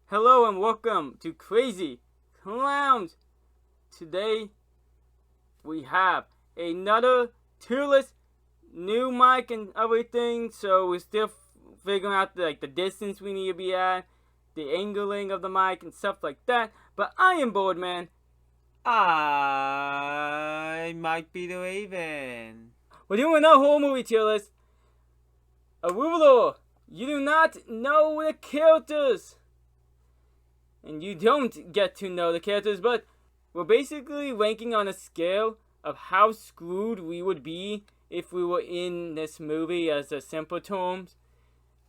Hello and welcome to Krazy, Klowns. Today we have another tier list, new mic and everything. So we're still figuring out the distance we need to be at, the angling of the mic and stuff like that. But I am bored, man. I might be the Raven. We're doing a whole movie tier list. Arugula, you do not know the characters. And you don't get to know the characters, but we're basically ranking on a scale of how screwed we would be if we were in this movie as a simple terms.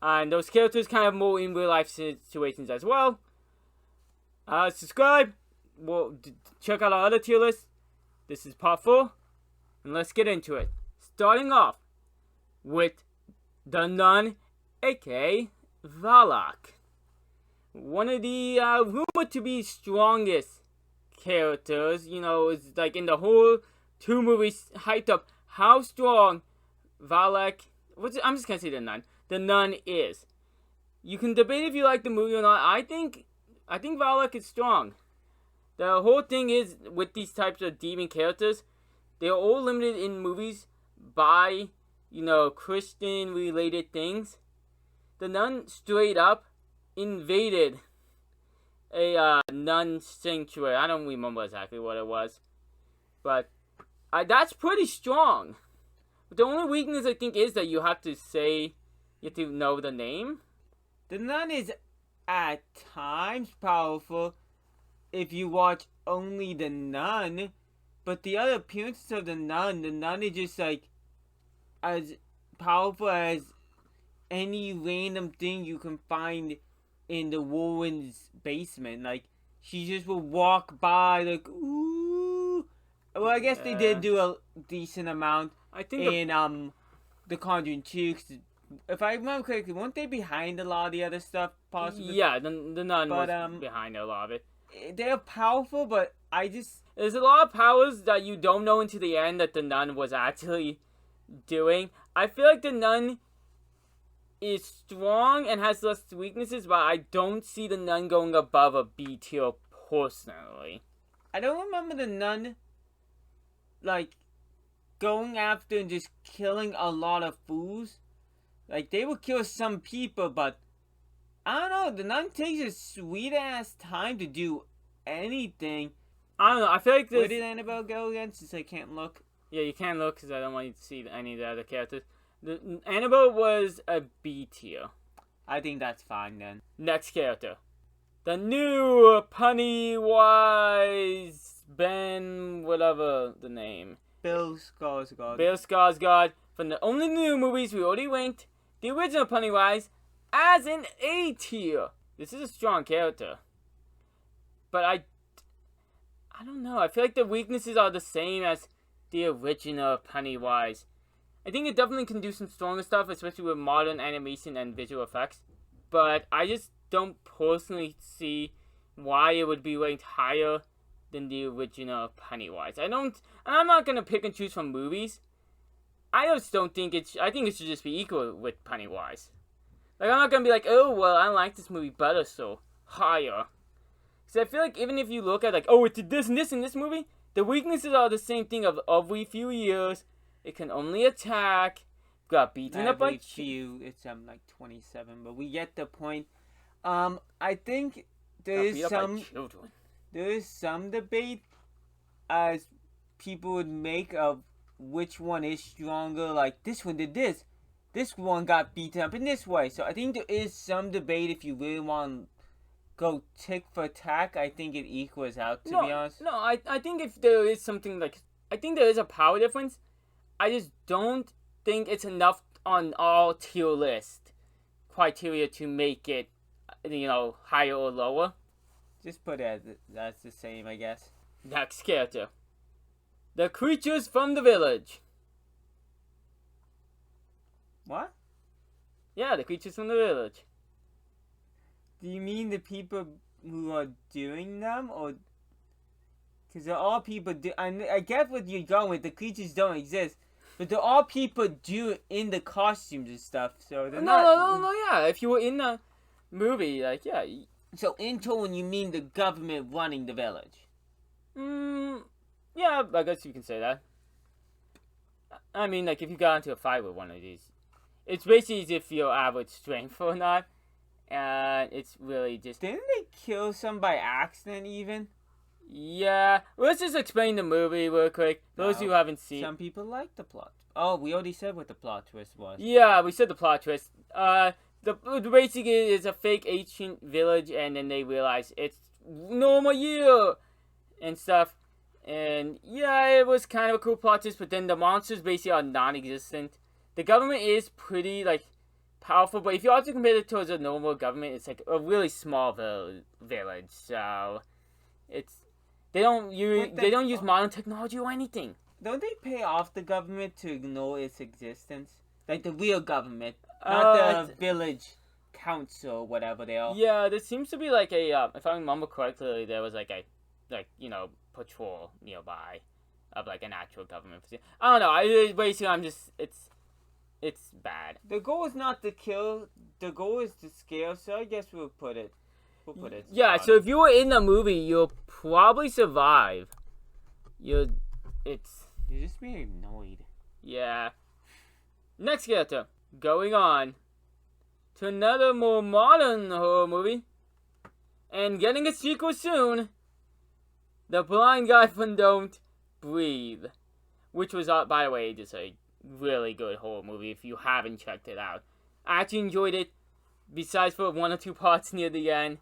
And those characters kind of more in real life situations as well. Subscribe. Well, check out our other tier list. This is part 4. And let's get into it. Starting off with the Nun, aka Valak. One of the rumored to be strongest characters, is like in the whole 2 movies hyped up how strong Valak, I'm just gonna say the Nun is. You can debate if you like the movie or not. I think Valak is strong. The whole thing is with these types of demon characters, they're all limited in movies by, Christian related things. The Nun straight up invaded a nun sanctuary. I don't remember exactly what it was, but that's pretty strong. The only weakness I think is that you have to know the name. The Nun is at times powerful if you watch only the Nun, but the other appearances of the Nun is just like as powerful as any random thing you can find in the Warren's basement. Like, she just will walk by like, ooh. Well, I guess they did do a decent amount in The Conjuring 2. If I remember correctly, weren't they behind a lot of the other stuff, possibly? Yeah, the Nun was behind a lot of it. They're powerful, but there's a lot of powers that you don't know until the end that the Nun was actually doing. I feel like the Nun is strong and has less weaknesses, but I don't see the Nun going above a B tier personally. I don't remember the Nun like going after and just killing a lot of fools. Like, they would kill some people, but I don't know, the Nun takes a sweet ass time to do anything. I don't know, I feel like this... Where did Annabelle go again, since I can't look? Yeah, you can't look because I don't want you to see any of the other characters. Annabelle was a B tier. I think that's fine then. Next character. The new Pennywise Ben, whatever the name. Bill Skarsgård. Bill Skarsgård. From the only new movies we already ranked the original Pennywise as an A tier. This is a strong character. But I don't know. I feel like the weaknesses are the same as the original Pennywise. I think it definitely can do some stronger stuff, especially with modern animation and visual effects. But I just don't personally see why it would be ranked higher than the original Pennywise. And I'm not going to pick and choose from movies. I just don't think I think it should just be equal with Pennywise. Like, I'm not going to be like, oh, well, I like this movie better, so higher. Because I feel like even if you look at, like, oh, it did this and this in this movie, the weaknesses are the same thing of every few years. It can only attack. Got beaten up by few. It's like 27, but we get the point. I think there is some debate as people would make of which one is stronger. Like, this one did this. This one got beaten up in this way. So I think there is some debate if you really want to go tick for tack. I think it equals out, to be honest. No, I think if there is something like... I think there is a power difference. I just don't think it's enough on all tier list criteria to make it, higher or lower. Just put it as that's the same, I guess. Next character. The creatures from the village. What? Yeah, the creatures from the village. Do you mean the people who are doing them, or... Because they're all people I get what you're going with. The creatures don't exist. But they're all people do in the costumes and stuff, so they're not... No, yeah. If you were in the movie, like, yeah, So in total, you mean the government running the village? Yeah, I guess you can say that. I mean, like, if you got into a fight with one of these, it's basically as if you're average strength or not, and it's really just... Didn't they kill some by accident even? Yeah, let's just explain the movie real quick. Those who haven't seen... Some people like the plot. Oh, we already said what the plot twist was. Yeah, we said the plot twist. Basically, it's a fake ancient village, and then they realize it's normal year and stuff. And yeah, it was kind of a cool plot twist, but then the monsters basically are non-existent. The government is pretty, like, powerful, but if you also compare it towards a normal government, it's like a really small village. So it's they don't use modern technology or anything. Don't they pay off the government to ignore its existence? Like the real government, not the village council, whatever they are. Yeah, there seems to be like a, if I remember correctly, there was like a, patrol nearby of like an actual government position. I don't know. Basically, it's bad. The goal is not to kill. The goal is to scare. So I guess we'll put it. Yeah. So if you were in the movie, you'll probably survive. You're just being annoyed. Yeah. Next character. Going on to another more modern horror movie. And getting a sequel soon. The Blind Guy from Don't Breathe. Which was, by the way, just a really good horror movie if you haven't checked it out. I actually enjoyed it. Besides for 1 or 2 parts near the end.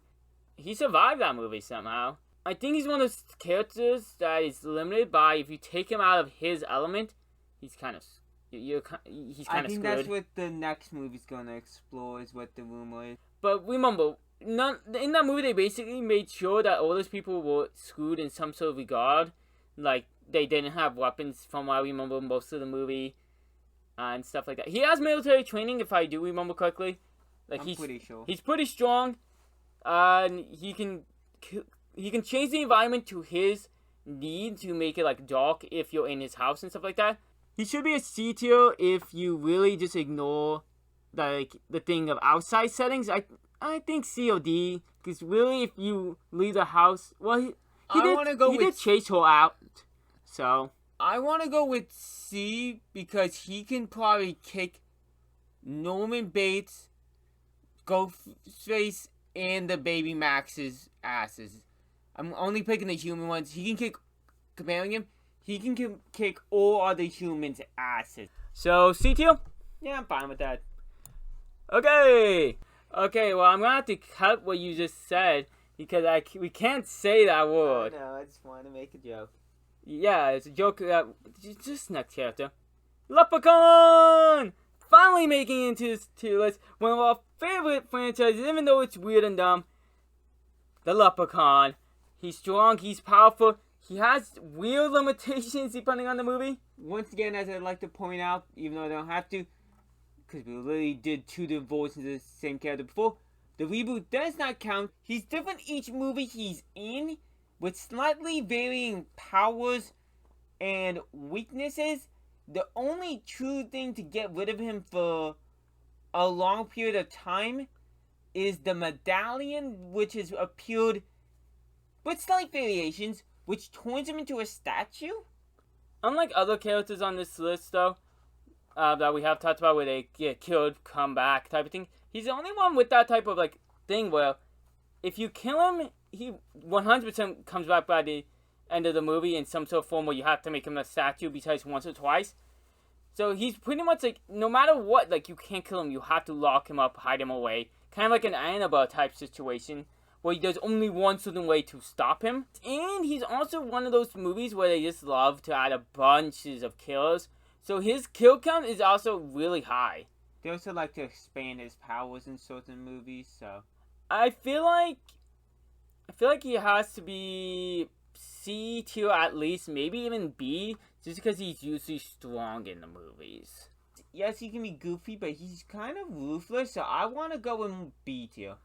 He survived that movie somehow. I think he's one of those characters that is limited by if you take him out of his element, he's kind of screwed. I think that's what the next movie's gonna explore, is what the rumor is. But remember, in that movie they basically made sure that all those people were screwed in some sort of regard. Like, they didn't have weapons from what I remember most of the movie, and stuff like that. He has military training, if I do remember correctly. Like, I'm pretty sure. He's pretty strong, and he can change the environment to his need to make it like dark if you're in his house and stuff like that. He should be a C tier if you really just ignore like the thing of outside settings. I think C or D, because really if you leave the house, well he did chase her out, so I want to go with C because he can probably kick Norman Bates, Ghostface, and the Baby Max's asses. I'm only picking the human ones. He can kick, comparing him, he can kick all other humans' asses. So, C tier? Yeah, I'm fine with that. Okay, well, I'm gonna have to cut what you just said because we can't say that word. I know, I just want to make a joke. Yeah, it's a joke. Just next character. Leprechaun! Finally making it into this tier list. One of our favorite franchises, even though it's weird and dumb. The Leprechaun. He's strong, he's powerful. He has weird limitations depending on the movie. Once again, as I'd like to point out, even though I don't have to, because we literally did 2 different versions of the same character before, the reboot does not count. He's different each movie he's in, with slightly varying powers and weaknesses. The only true thing to get rid of him for a long period of time is the medallion, which has appeared with slight variations, which turns him into a statue. Unlike other characters on this list, though, that we have talked about where they get killed, come back type of thing, he's the only one with that type of like thing where if you kill him, he 100% comes back by the end of the movie in some sort of form where you have to make him a statue besides once or twice. So he's pretty much like, no matter what, like, you can't kill him, you have to lock him up, hide him away. Kind of like an Annabelle type situation where there's only one certain way to stop him. And he's also one of those movies where they just love to add a bunches of kills. So his kill count is also really high. They also like to expand his powers in certain movies, so I feel like he has to be C tier at least, maybe even B, just because he's usually strong in the movies. Yes, he can be goofy, but he's kind of ruthless, so I want to go in B tier.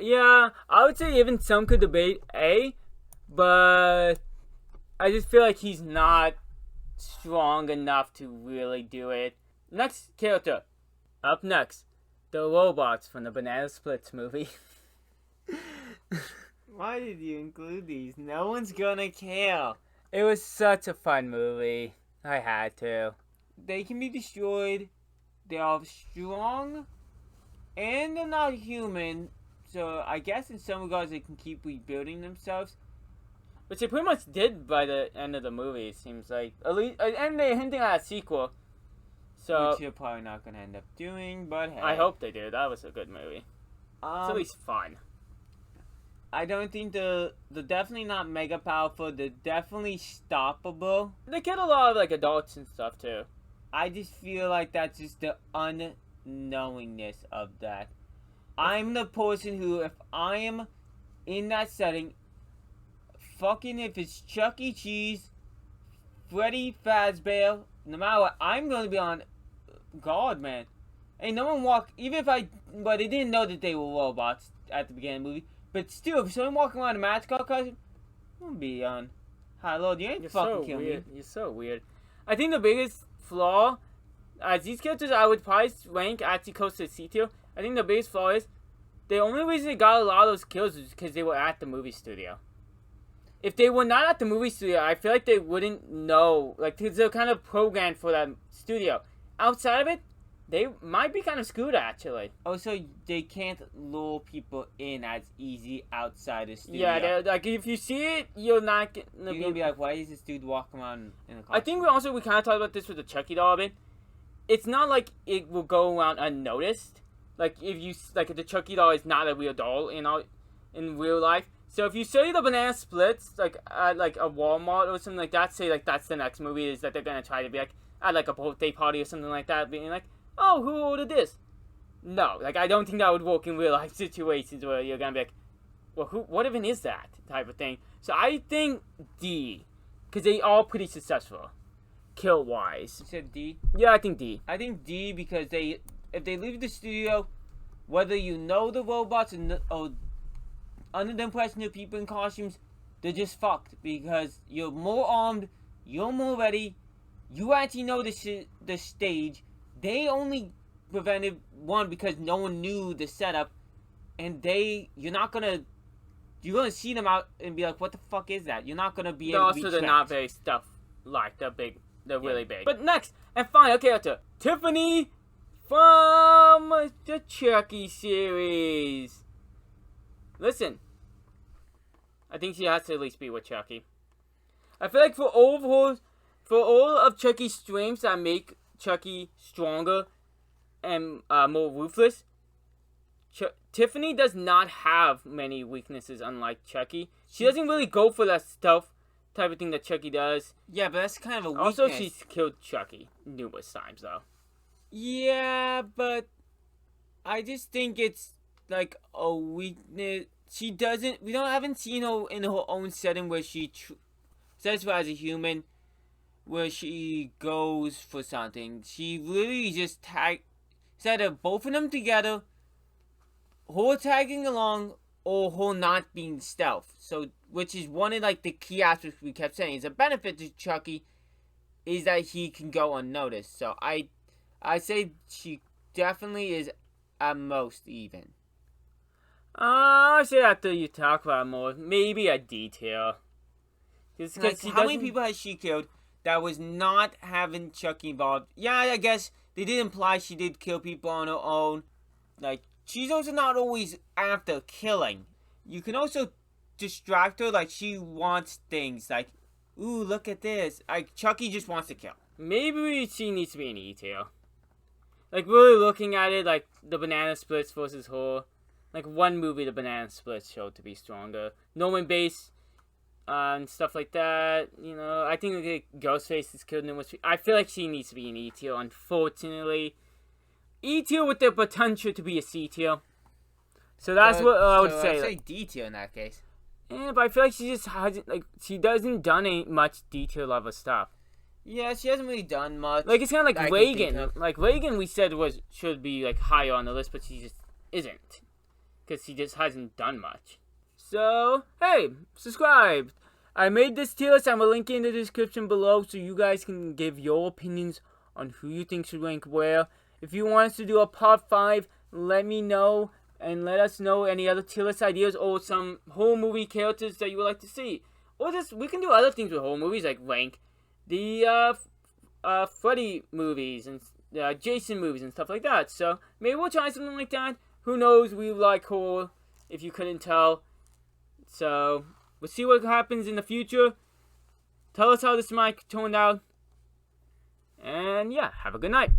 Yeah, I would say even some could debate A, but I just feel like he's not strong enough to really do it. Next character. Up next, the robots from the Banana Splits movie. Why did you include these? No one's gonna care. It was such a fun movie. I had to. They can be destroyed. They are strong. And they're not human. So I guess in some regards they can keep rebuilding themselves. Which they pretty much did by the end of the movie, it seems like. At least, and they're hinting at a sequel. So Which you're probably not gonna end up doing, but hey. I hope they do. That was a good movie. It's at least fun. I don't think they're definitely not mega powerful. They're definitely stoppable. They killed a lot of like adults and stuff too. I just feel like that's just the unknowingness of that. I'm the person who, if I am in that setting, fucking if it's Chuck E. Cheese, Freddy Fazbear, no matter what, I'm gonna be on guard, man. Ain't no one walk, even if but they didn't know that they were robots at the beginning of the movie. But still, if someone walking around in a mascot costume, I'm gonna be on high load. You ain't You're fucking so kill weird. me. You're so weird. I think the biggest flaw, as these characters I would probably rank actually close to C tier. I think the biggest flaw is the only reason they got a lot of those kills is because they were at the movie studio. If they were not at the movie studio, I feel like they wouldn't know. Like, because they're kind of programmed for that studio. Outside of it, they might be kind of screwed, actually. Also, they can't lure people in as easy outside the studio. Yeah, like, if you see it, you're not You're gonna be like, why is this dude walking around in a costume? I think we kind of talked about this with the Chucky doll a bit. It's not like it will go around unnoticed. Like, if the Chucky doll is not a real doll in real life. So if you see the banana splits, like, at, like, a Walmart or something like that, say, like, that's the next movie, is that they're gonna try to be, like, at, like, a birthday party or something like that, being like, oh, who ordered this? No, like, I don't think that would work in real life situations where you're gonna be like, well, what even is that type of thing? So I think D, because they are pretty successful, kill-wise. You said D? Yeah, I think D. I think D because if they leave the studio, whether you know the robots or under the impression of people in costumes, they're just fucked because you're more armed, you're more ready, you actually know the stage. They only prevented one because no one knew the setup, and you're gonna see them out and be like, what the fuck is that? You're not gonna be able to be tracked. They're not very stuff like they're really big. But next and finally, okay, after Tiffany from the Chucky series. Listen, I think she has to at least be with Chucky. I feel like for all of Chucky's strengths that make Chucky stronger and more ruthless, Tiffany does not have many weaknesses, unlike Chucky. She doesn't really go for that stealth type of thing that Chucky does. Yeah, but that's kind of a weakness. Also, she's killed Chucky numerous times, though. Yeah, but I just think it's like a weakness. We haven't seen her in her own setting where she says her as a human, where she goes for something. She literally just it's either both of them together, her tagging along, or her not being stealth. So, which is one of like the key aspects we kept saying. Is a benefit to Chucky is that he can go unnoticed. So I say she definitely is at most even. I say after you talk about it more, maybe a detail. Like, how many people has she killed that was not having Chucky involved? Yeah, I guess they did imply she did kill people on her own. Like, she's also not always after killing. You can also distract her, like, she wants things, like, ooh, look at this. Like, Chucky just wants to kill. Maybe she needs to be an E-tier. Like, really looking at it, like, the banana splits versus her. Like, one movie the banana splits showed to be stronger. Norman Bates, and stuff like that. You know, I think like, Ghostface is killed numerous people. I feel like she needs to be an E tier, unfortunately. E tier with the potential to be a C tier. So that's what I would say. I'd say D tier in that case. Yeah, but I feel like she just hasn't, like, she doesn't done much D tier level stuff. Yeah, she hasn't really done much. Like, it's kind of like Reagan. Like, Reagan we said should be, like, higher on the list, but she just isn't. Because she just hasn't done much. So, hey, subscribe. I made this tier list. I'm going to link it in the description below so you guys can give your opinions on who you think should rank where. If you want us to do a part 5, let me know. and let us know any other tier list ideas or some horror movie characters that you would like to see. Or just, we can do other things with horror movies, like rank the Freddy movies and Jason movies and stuff like that. So maybe we'll try something like that. Who knows? We like horror, if you couldn't tell. So we'll see what happens in the future. Tell us how this mic turned out. And yeah, have a good night.